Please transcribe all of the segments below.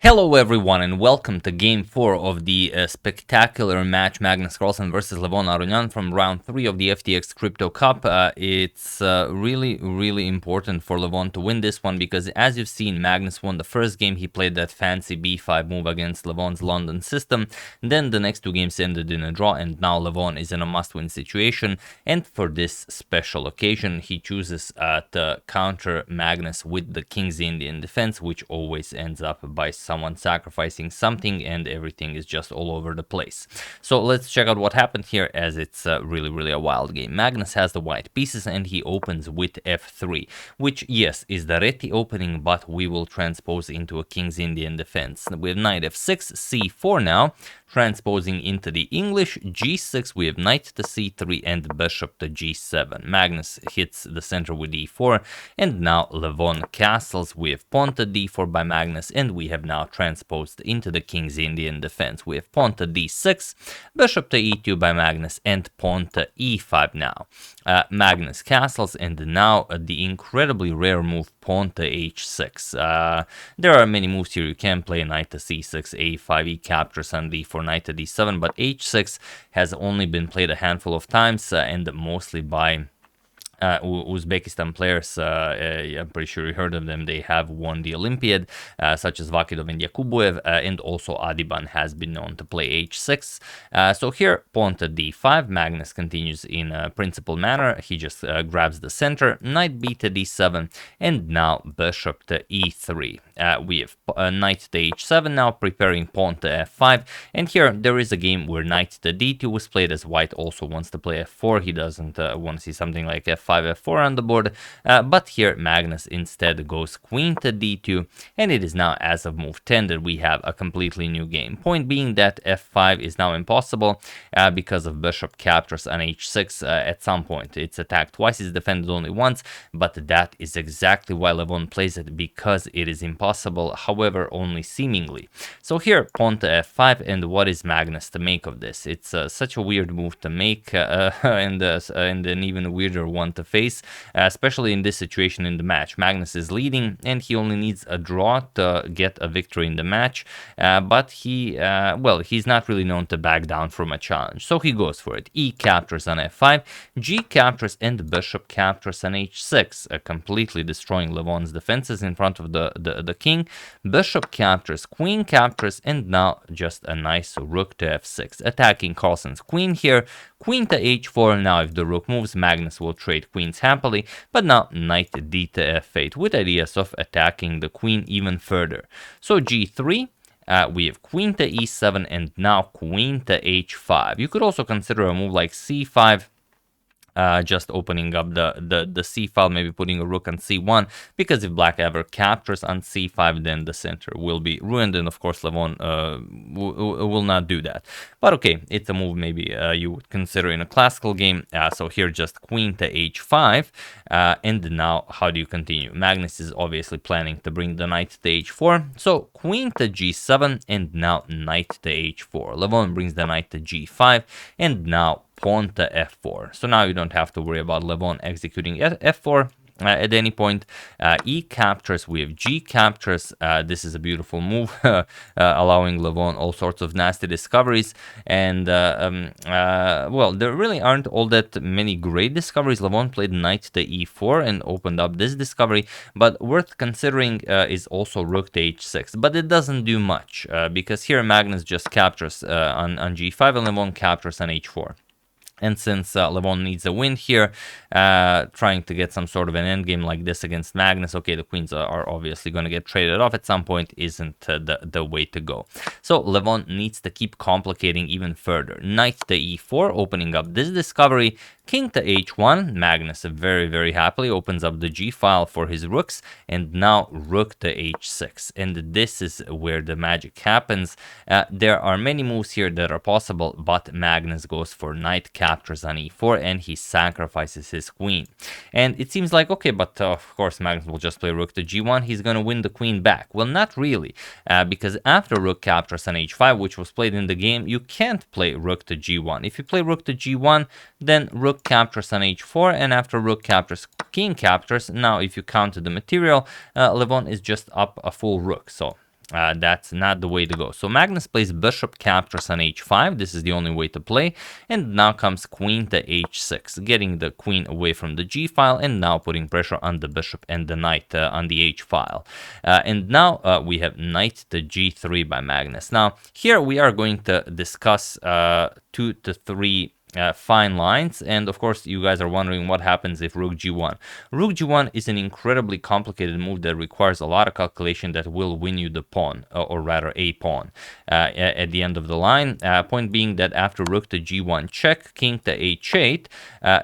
Hello everyone and welcome to game 4 of the spectacular match Magnus Carlsen versus Levon Aronian from round 3 of the FTX Crypto Cup. It's really important for Levon to win this one because as you've seen, Magnus won the first game. He played that fancy b5 move against Levon's London system. Then the next two games ended in a draw and now Levon is in a must-win situation. And for this special occasion, he chooses to counter Magnus with the King's Indian defense, which always ends up by someone sacrificing something and everything is just all over the place. So let's check out what happened here, as it's really a wild game. Magnus has the white pieces and he opens with f3, which yes is the Reti opening, but we will transpose into a King's Indian defense. We have knight f6, c4 now, transposing into the English, g6, we have knight to c3 and bishop to g7. Magnus hits the center with e4, and now Levon castles. We have pawn to d4 by Magnus, and we have now transposed into the King's Indian defense. We have pawn to d6, bishop to e2 by Magnus, and pawn to e5 now. Magnus castles, and now the incredibly rare move pawn to h6. There are many moves here. You can play knight to c6, a5, e captures on d4, knight to d7, but h6 has only been played a handful of times and mostly by Uzbekistan players. I'm pretty sure you heard of them. They have won the Olympiad, such as Vakidov and Yakubuev, and also Adiban has been known to play h6. So here, pawn to d5, Magnus continues in a principal manner. He just grabs the center, knight b to d7, and now bishop to e3. We have knight to h7 now, preparing pawn to f5, and here there is a game where knight to d2 was played, as white also wants to play f4. He doesn't want to see something like f5, f4 on the board, but here Magnus instead goes queen to d2, and it is now as of move 10 that we have a completely new game. Point being that f5 is now impossible because of bishop captures on h6 at some point. It's attacked twice, it's defended only once, but that is exactly why Levon plays it, because it is impossible, however only seemingly. So here pawn to f5, and what is Magnus to make of this? It's such a weird move to make and an even weirder one to face, especially in this situation in the match. Magnus is leading and he only needs a draw to get a victory in the match, but he's not really known to back down from a challenge, so he goes for it. E captures on f5, g captures, and bishop captures on h6, completely destroying Levon's defenses in front of the king. Bishop captures, queen captures, and now just a nice rook to f6, attacking Carlsen's queen here. Queen to h4, now if the rook moves, Magnus will trade queens happily, but now knight d to f8, with ideas of attacking the queen even further. So g3, we have queen to e7, and now queen to h5. You could also consider a move like c5, just opening up the c file, maybe putting a rook on c1, because if black ever captures on c5, then the center will be ruined, and of course Levon will not do that. But okay, it's a move maybe you would consider in a classical game. So here just queen to h5, and now how do you continue? Magnus is obviously planning to bring the knight to h4, so queen to g7, and now knight to h4. Levon brings the knight to g5, and now pawn to f4. So now you don't have to worry about Levon executing f4 at any point. E captures, we have g captures. This is a beautiful move, allowing Levon all sorts of nasty discoveries. And well, there really aren't all that many great discoveries. Levon played knight to e4 and opened up this discovery, but worth considering is also rook to h6. But it doesn't do much because here Magnus just captures on g5 and Levon captures on h4. And since Levon needs a win here, trying to get some sort of an endgame like this against Magnus, okay, the queens are obviously going to get traded off at some point, isn't the way to go. So Levon needs to keep complicating even further. Knight to e4, opening up this discovery. King to h1, Magnus very happily opens up the g file for his rooks, and now rook to h6. And this is where the magic happens. There are many moves here that are possible, but Magnus goes for knight captures on e4, and he sacrifices his queen. And it seems like, okay, but of course Magnus will just play rook to g1, he's going to win the queen back. Well, not really, because after rook captures on h5, which was played in the game, you can't play rook to g1. If you play rook to g1, then rook captures on h4, and after rook captures, king captures. Now if you counter the material, Levon is just up a full rook, so that's not the way to go. So Magnus plays bishop captures on h5. This is the only way to play. And now comes queen to h6, getting the queen away from the g file and now putting pressure on the bishop and the knight on the h file. And now we have knight to g3 by Magnus. Now here we are going to discuss 2 to 3 fine lines, and of course you guys are wondering what happens if rook g1. Rook g1 is an incredibly complicated move that requires a lot of calculation that will win you the pawn, or rather a pawn, at the end of the line. Point being that after rook to g1 check, king to h8,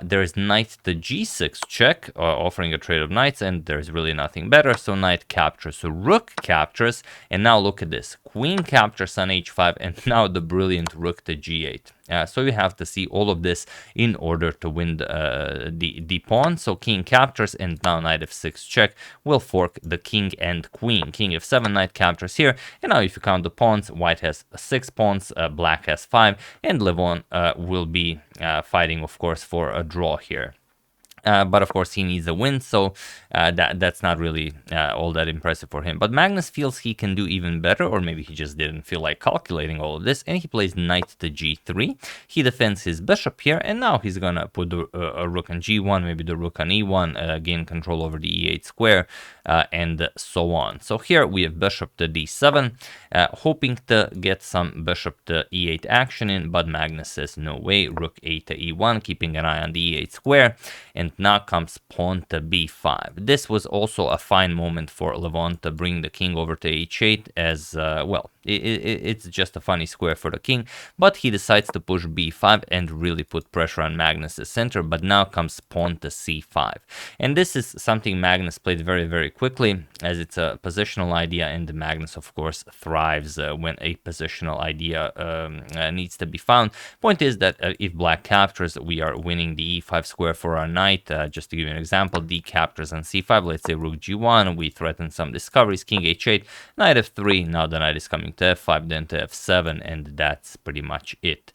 there is knight to g6 check, offering a trade of knights, and there's really nothing better, so knight captures. So rook captures, and now look at this, queen captures on h5, and now the brilliant rook to g8. So you have to see all of this in order to win the pawn. So king captures, and now knight f6 check will fork the king and queen. King f7, knight captures here, and now if you count the pawns, white has 6 pawns, black has 5, and Levon will be fighting, of course, for a draw here. But of course he needs a win, so that's not really all that impressive for him. But Magnus feels he can do even better, or maybe he just didn't feel like calculating all of this, and he plays knight to g3. He defends his bishop here, and now he's gonna put a rook on g1, maybe the rook on e1, gain control over the e8 square, and so on. So here we have bishop to d7, hoping to get some bishop to e8 action in, but Magnus says no way, rook a to e1, keeping an eye on the e8 square, and now comes pawn to b5. This was also a fine moment for Levon to bring the king over to h8, as well, it's just a funny square for the king, but he decides to push b5 and really put pressure on Magnus's center. But now comes pawn to c5, and this is something Magnus played very, very quickly, as it's a positional idea, and Magnus of course thrives when a positional idea needs to be found. Point is that if black captures, we are winning the e5 square for our knight. Just to give you an example, d captures on c5, let's say rook g1, we threaten some discoveries, king h8, knight f3, now the knight is coming to f5, then to f7, and that's pretty much it.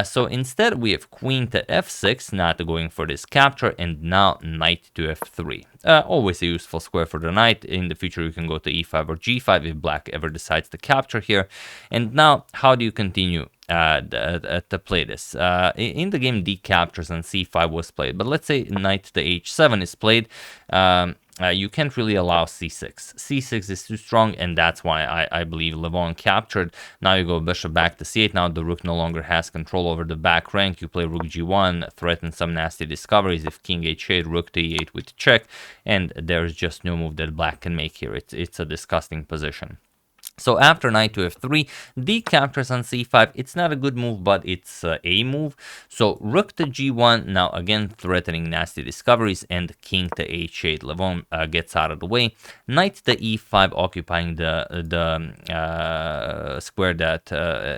So instead we have queen to f6, not going for this capture, and now knight to f3. Always a useful square for the knight. In the future you can go to e5 or g5 if black ever decides to capture here. And now how do you continue to play this? In the game d captures and c5 was played, but let's say knight to h7 is played. You can't really allow c6. c6 is too strong, and that's why I believe Levon captured. Now you go bishop back to c8. Now the rook no longer has control over the back rank. You play rook g1, threaten some nasty discoveries. If king h8, rook to e8 with check, and there's just no move that black can make here. It's a disgusting position. So after knight to f3, d captures on c5. It's not a good move, but it's a move. So rook to g1, now again threatening nasty discoveries, and king to h8. Levon gets out of the way. Knight to e5, occupying the square that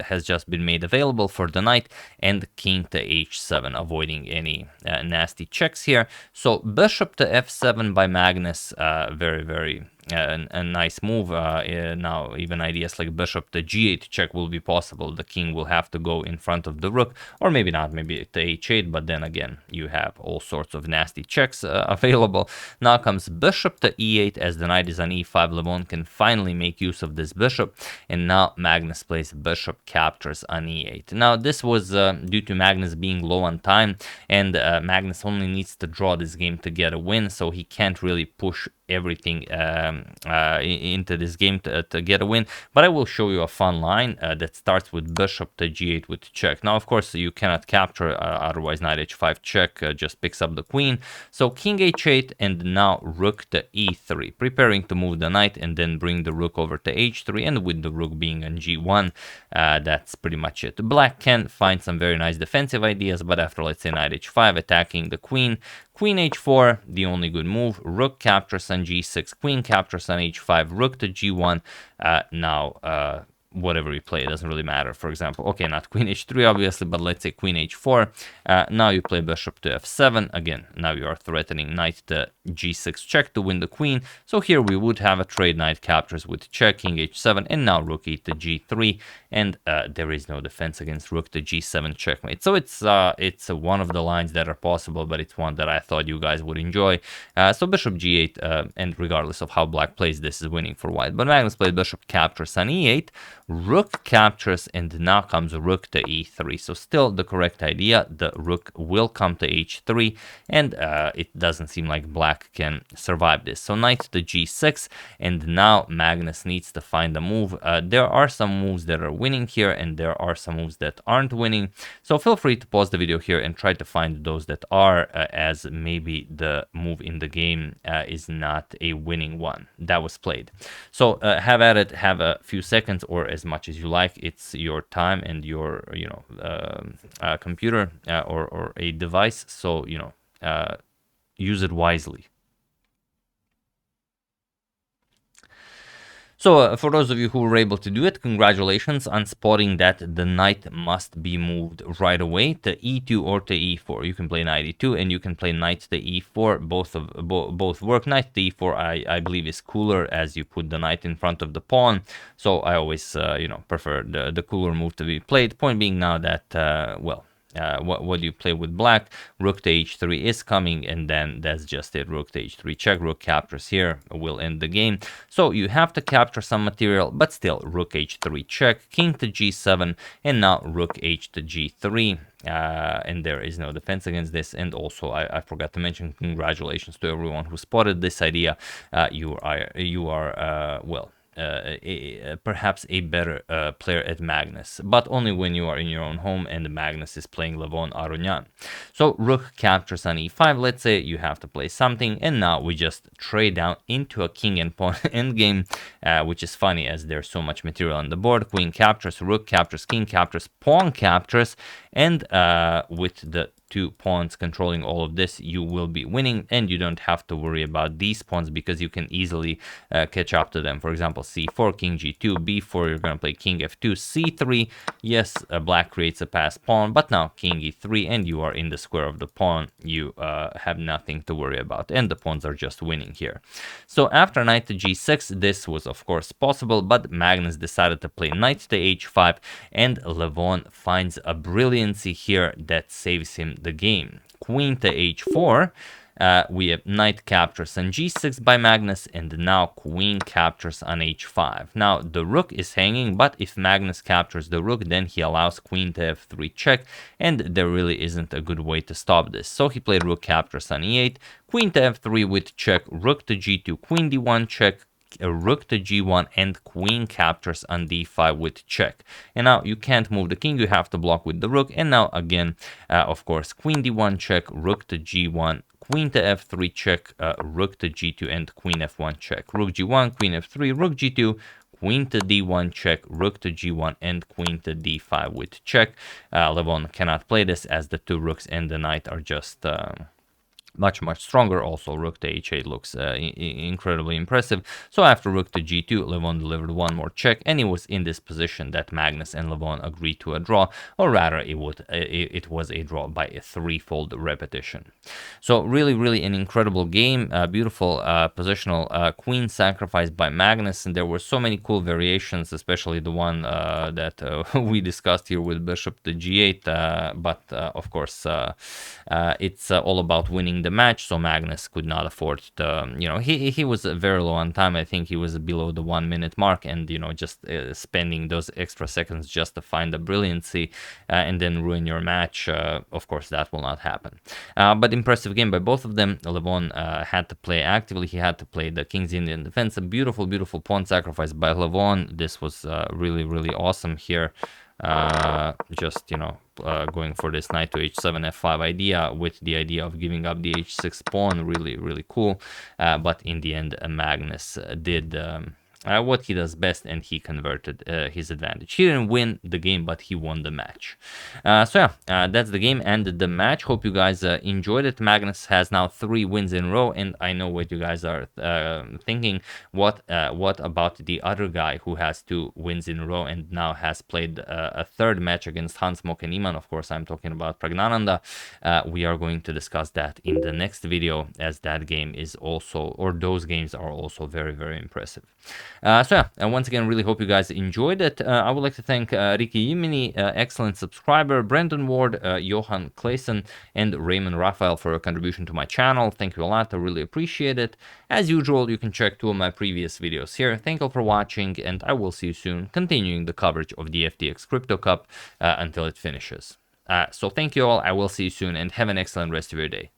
has just been made available for the knight, and king to h7, avoiding any nasty checks here. So bishop to f7 by Magnus, very, very a nice move. Now even ideas like bishop to g8 check will be possible. The king will have to go in front of the rook, or maybe not, maybe to h8, but then again you have all sorts of nasty checks available. Now comes bishop to e8, as the knight is on e5. Levon can finally make use of this bishop, and now Magnus plays bishop captures on e8. Now this was due to Magnus being low on time, and Magnus only needs to draw this game to get a win, so he can't really push everything into this game to get a win. But I will show you a fun line that starts with bishop to g8 with check. Now of course you cannot capture, otherwise knight h5 check just picks up the queen. So king h8, and now rook to e3, preparing to move the knight and then bring the rook over to h3, and with the rook being on g1, that's pretty much it. Black can find some very nice defensive ideas, but after, let's say, knight h5 attacking the queen, queen h4, the only good move. Rook captures on g6, queen captures on h5, rook to g1. Now whatever you play, it doesn't really matter. For example, okay, not queen h3 obviously, but let's say queen h4. Now you play bishop to f7. Again, now you are threatening knight to g6 check to win the queen. So here we would have a trade, knight captures with check, king h7, and now rook e to g3, and there is no defense against rook to g7 checkmate. So it's one of the lines that are possible, but it's one that I thought you guys would enjoy. So bishop g8, and regardless of how black plays, this is winning for white. But Magnus played bishop captures on e8, rook captures, and now comes rook to e3. So still the correct idea. The rook will come to h3, and it doesn't seem like black can survive this. So knight to g6, and now Magnus needs to find a move. There are some moves that are winning here, and there are some moves that aren't winning. So feel free to pause the video here and try to find those that are, as maybe the move in the game is not a winning one that was played. So have at it, have a few seconds or as much as you like. It's your time and your computer or a device, so use it wisely. So for those of you who were able to do it, congratulations on spotting that the knight must be moved right away to e2 or to e4. You can play knight e2 and you can play knight to e4. Both work. Knight to e4 I believe is cooler, as you put the knight in front of the pawn. So I always prefer the cooler move to be played. Point being now that what do you play with black? Rook to h3 is coming, and then that's just it. Rook to h3 check, rook captures here will end the game. So you have to capture some material, but still rook h3 check, king to g7, and now rook h to g3. And there is no defense against this. And also I forgot to mention, congratulations to everyone who spotted this idea. You are perhaps a better player at Magnus, but only when you are in your own home and Magnus is playing Levon Aronian. So rook captures on e5. Let's say you have to play something, and now we just trade down into a king and pawn endgame, which is funny as there's so much material on the board. Queen captures, rook captures, king captures, pawn captures, and with the two pawns controlling all of this, you will be winning, and you don't have to worry about these pawns because you can easily catch up to them. For example, c4, king g2, b4, you're going to play king f2, c3. Yes, black creates a passed pawn, but now king e3, and you are in the square of the pawn. You have nothing to worry about, and the pawns are just winning here. So after knight to g6, this was of course possible, but Magnus decided to play knight to h5, and Levon finds a brilliancy here that saves him the game. Queen to h4, we have knight captures on g6 by Magnus, and now queen captures on h5. Now the rook is hanging, but if Magnus captures the rook, then he allows queen to f3 check, and there really isn't a good way to stop this. So he played rook captures on e8, queen to f3 with check, rook to g2, queen d1 check, rook to g1, and queen captures on d5 with check. And now you can't move the king, you have to block with the rook. And now again, of course, queen d1 check, rook to g1, queen to f3 check, rook to g2, and queen f1 check. Rook g1, queen f3, rook g2, queen to d1 check, rook to g1, and queen to d5 with check. Levon cannot play this as the two rooks and the knight are just much stronger. Also rook to h8 looks incredibly impressive. So after rook to g2, Levon delivered one more check, and it was in this position that Magnus and Levon agreed to a draw, or rather it was a draw by a threefold repetition. So really an incredible game. Beautiful positional queen sacrifice by Magnus, and there were so many cool variations, especially the one that we discussed here with bishop to g8, but of course it's all about winning the match, so Magnus could not afford to, he was very low on time. I think he was below the 1 minute mark, and just spending those extra seconds just to find the brilliancy and then ruin your match, of course that will not happen. But impressive game by both of them. Levon had to play actively, he had to play the King's Indian defense. A beautiful pawn sacrifice by Levon. This was really awesome here. Going for this knight to h7 f5 idea, with the idea of giving up the h6 pawn. Really cool, but in the end Magnus did what he does best, and he converted his advantage. He didn't win the game, but he won the match. So yeah, that's the game, ended the match. Hope you guys enjoyed it. Magnus has now 3 wins in a row, and I know what you guys are thinking. What about the other guy who has 2 wins in a row and now has played a third match against Hans Mock and Niemann? Of course, I'm talking about Praggnanandhaa. We are going to discuss that in the next video, as that game is also, or those games are also very, very impressive. So yeah, and once again, really hope you guys enjoyed it. I would like to thank Ricky Yimini, excellent subscriber, Brendan Ward, Johan Clayson, and Raymond Raphael for your contribution to my channel. Thank you a lot, I really appreciate it. As usual, you can check 2 of my previous videos here. Thank you all for watching, and I will see you soon, continuing the coverage of the FTX Crypto Cup until it finishes. So thank you all, I will see you soon, and have an excellent rest of your day.